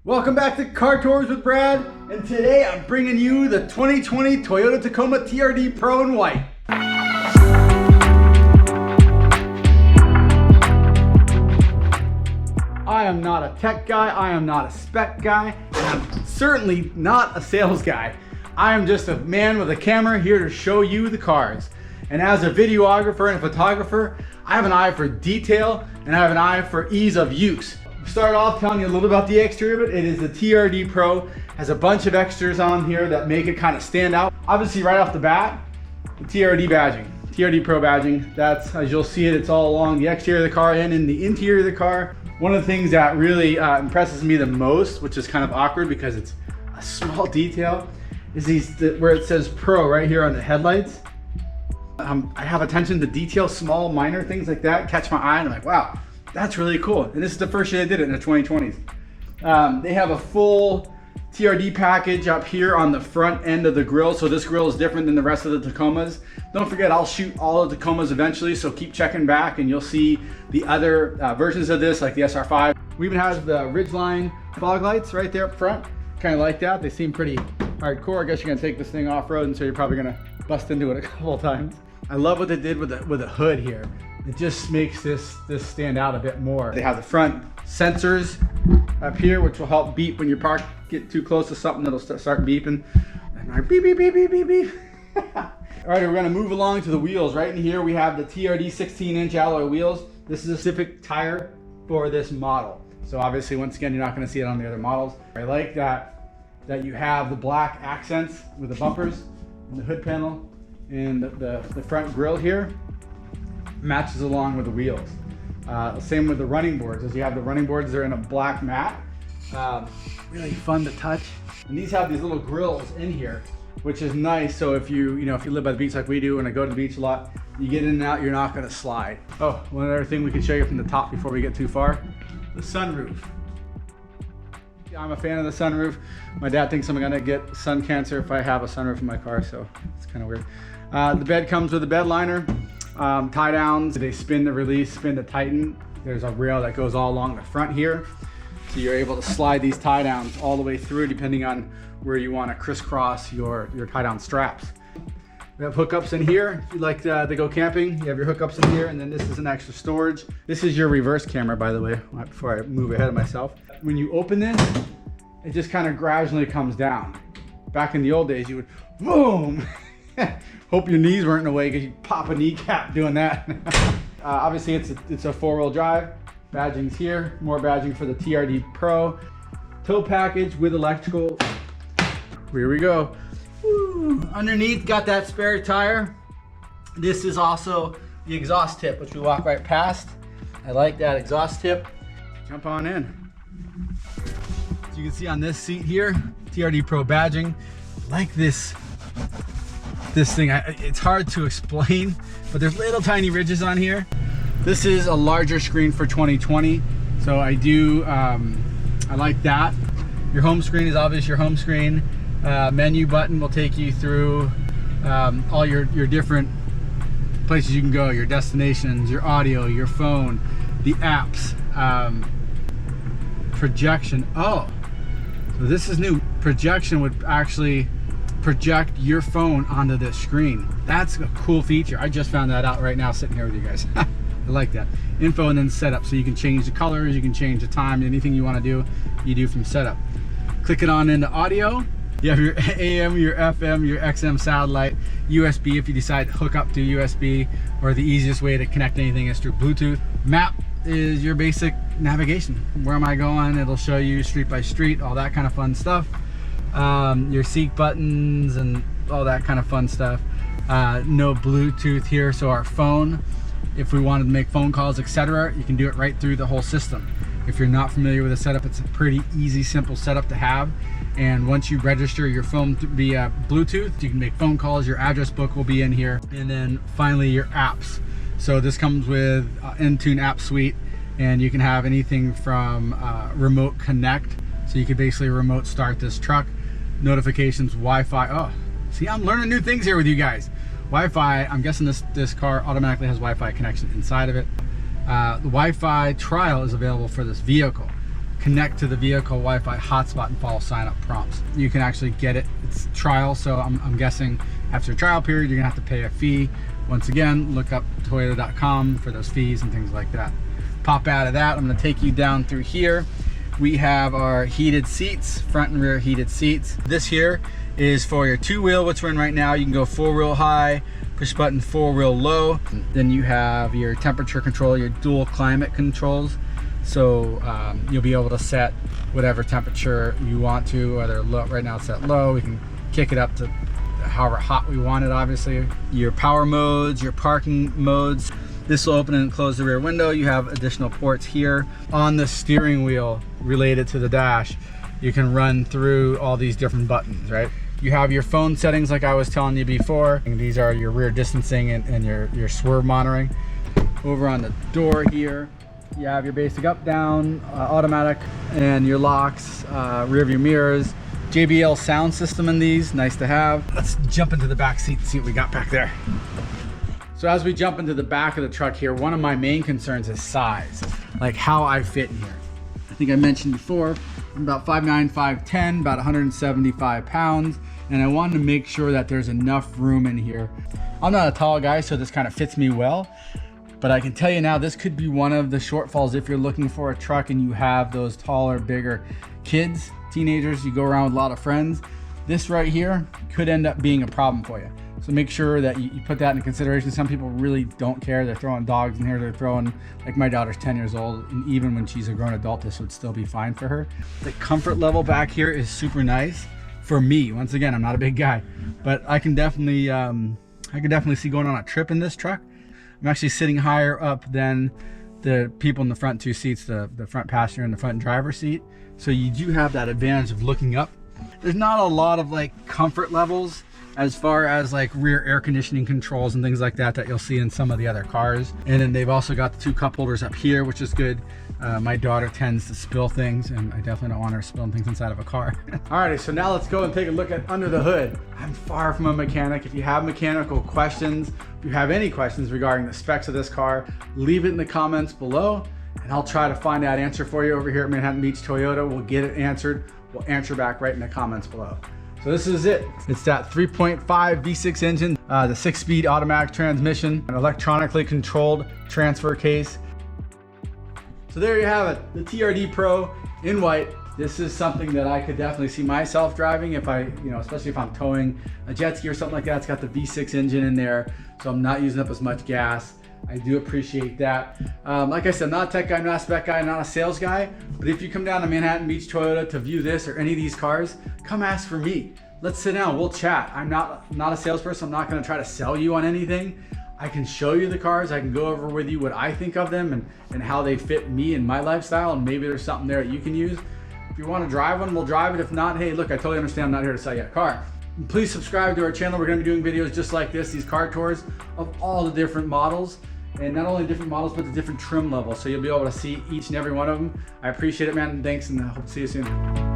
Welcome back to Car Tours with Brad, and today I'm bringing you the 2020 Toyota Tacoma TRD Pro in white. I am not a tech guy, I am not a spec guy, and I'm certainly not a sales guy. I am just a man with a camera here to show you the cars. And as a videographer and a photographer, I have an eye for detail and I have an eye for ease of use. Start off telling you a little about the exterior of it. It is the TRD Pro. Has a bunch of extras on here that make it kind of stand out. Obviously right off the bat, the TRD badging, TRD Pro badging. That's, as you'll see it, it's all along the exterior of the car and in the interior of the car. One of the things that really impresses me the most, which is kind of awkward because it's a small detail, is where it says Pro right here on the headlights. I have attention to detail, small minor things like that catch my eye and I'm like, wow, that's really cool. And this is the first year they did it in the 2020s. They have a full TRD package up here on the front end of the grille. So this grille is different than the rest of the Tacomas. Don't forget, I'll shoot all of the Tacomas eventually, so keep checking back and you'll see the other versions of this, like the SR5. We even have the Ridgeline fog lights right there up front. Kind of like that. They seem pretty hardcore. I guess you're gonna take this thing off-road, and so you're probably gonna bust into it a couple of times. I love what they did with the hood here. It just makes this stand out a bit more. They have the front sensors up here, which will help beep when you get too close to something. That'll start beeping. And beep, beep, beep, beep, beep, beep. All right, we're gonna move along to the wheels. Right in here, we have the TRD 16-inch alloy wheels. This is a specific tire for this model. So obviously, once again, you're not gonna see it on the other models. I like that you have the black accents with the bumpers and the hood panel, and the front grille here matches along with the wheels. Same with the running boards. As you have the running boards, they're in a black matte. Really fun to touch. And these have these little grills in here, which is nice. So if you live by the beach like we do, and I go to the beach a lot, you get in and out, you're not gonna slide. Oh, one other thing we can show you from the top before we get too far, the sunroof. I'm a fan of the sunroof. My dad thinks I'm gonna get sun cancer if I have a sunroof in my car, so it's kind of weird. The bed comes with a bed liner, tie downs. They spin to release, spin to tighten. There's a rail that goes all along the front here, so you're able to slide these tie downs all the way through depending on where you want to crisscross your tie down straps. We have hookups in here. If you like to go camping, you have your hookups in here, and then this is an extra storage. This is your reverse camera, by the way, before I move ahead of myself. When you open this, it just kind of gradually comes down. Back in the old days, you would, boom! Hope your knees weren't in the way because you pop a kneecap doing that. Obviously, it's a four-wheel drive. Badging's here. More badging for the TRD Pro. Tow package with electrical. Here we go. Woo. Underneath, got that spare tire. This is also the exhaust tip, which we walk right past. I like that exhaust tip. Jump on in. As you can see on this seat here, TRD Pro badging. Like this thing, it's hard to explain, but there's little tiny ridges on here. This is a larger screen for 2020, so I like that. Your home screen is obviously your home screen. Menu button will take you through all your different places you can go, your destinations, your audio, your phone, the apps, projection. Oh, so this is new. Projection would actually project your phone onto this screen. That's a cool feature. I just found that out right now sitting here with you guys. I like that. Info and then setup, so you can change the colors, you can change the time, anything you want to do, you do from setup. Click it on into audio. You have your AM, your FM, your XM satellite, USB if you decide to hook up to USB, or the easiest way to connect anything is through Bluetooth. Map is your basic navigation. Where am I going? It'll show you street by street, all that kind of fun stuff. Your seat buttons and all that kind of fun stuff. No Bluetooth here, so our phone, if we wanted to make phone calls, etc., you can do it right through the whole system. If you're not familiar with the setup, it's a pretty easy, simple setup to have. And once you register your phone via Bluetooth, you can make phone calls. Your address book will be in here. And then finally, your apps. So this comes with Intune app suite, and you can have anything from remote connect. So you can basically remote start this truck, notifications, Wi-Fi. Oh, see, I'm learning new things here with you guys. Wi-Fi, I'm guessing this car automatically has Wi-Fi connection inside of it. The Wi-Fi trial is available for this vehicle. connect to the vehicle Wi-Fi hotspot and follow sign-up prompts. You can actually get it. It's trial, so I'm guessing after a trial period, you're gonna have to pay a fee. Once again, look up Toyota.com for those fees and things like that. Pop out of that, I'm gonna take you down through here. We have our heated seats, front and rear heated seats. This here is for your two-wheel, which we're in right now. You can go four-wheel high, push button four-wheel low. Then you have your temperature control, your dual climate controls. So you'll be able to set whatever temperature you want to, whether low, right now it's set low. We can kick it up to however hot we want it, obviously. Your power modes, your parking modes. This will open and close the rear window. You have additional ports here. On the steering wheel related to the dash, you can run through all these different buttons, right? You have your phone settings like I was telling you before. And these are your rear distancing and your swerve monitoring. Over on the door here, you have your basic up, down, automatic, and your locks, rear view mirrors. JBL sound system in these, nice to have. Let's jump into the back seat and see what we got back there. So as we jump into the back of the truck here, one of my main concerns is size, like how I fit in here. I think I mentioned before, I'm about 5'9", 5'10", about 175 pounds, and I wanted to make sure that there's enough room in here. I'm not a tall guy, so this kind of fits me well, but I can tell you now, this could be one of the shortfalls if you're looking for a truck and you have those taller, bigger kids, teenagers, you go around with a lot of friends. This right here could end up being a problem for you. So make sure that you put that into consideration. Some people really don't care. They're throwing dogs in here. They're throwing, like my daughter's 10 years old, and even when she's a grown adult, this would still be fine for her. The comfort level back here is super nice for me. Once again, I'm not a big guy, but I can definitely see going on a trip in this truck. I'm actually sitting higher up than the people in the front two seats, the front passenger and the front driver seat. So you do have that advantage of looking up. There's not a lot of like comfort levels as far as like rear air conditioning controls and things like that you'll see in some of the other cars. And then they've also got the two cup holders up here, which is good. My daughter tends to spill things, and I definitely don't want her spilling things inside of a car. Alrighty, so now let's go and take a look at under the hood. I'm far from a mechanic. If you have mechanical questions, if you have any questions regarding the specs of this car, leave it in the comments below, and I'll try to find that answer for you over here at Manhattan Beach Toyota. We'll get it answered. We'll answer back right in the comments below. So this is it. It's that 3.5 V6 engine, the 6-speed automatic transmission, an electronically controlled transfer case. So there you have it, the TRD Pro in white. This is something that I could definitely see myself driving if I, especially if I'm towing a jet ski or something like that. It's got the V6 engine in there, so I'm not using up as much gas. I do appreciate that. Like I said, I'm not a tech guy, I'm not a spec guy, I'm not a sales guy, but if you come down to Manhattan Beach Toyota to view this or any of these cars, come ask for me. Let's sit down, we'll chat. I'm not a salesperson, I'm not gonna try to sell you on anything. I can show you the cars, I can go over with you what I think of them and how they fit me and my lifestyle, and maybe there's something there that you can use. If you wanna drive one, we'll drive it. If not, hey, look, I totally understand, I'm not here to sell you a car. Please subscribe to our channel. We're gonna be doing videos just like this, these car tours of all the different models. And not only different models, but the different trim levels. So you'll be able to see each and every one of them. I appreciate it, man. Thanks, and I hope to see you soon.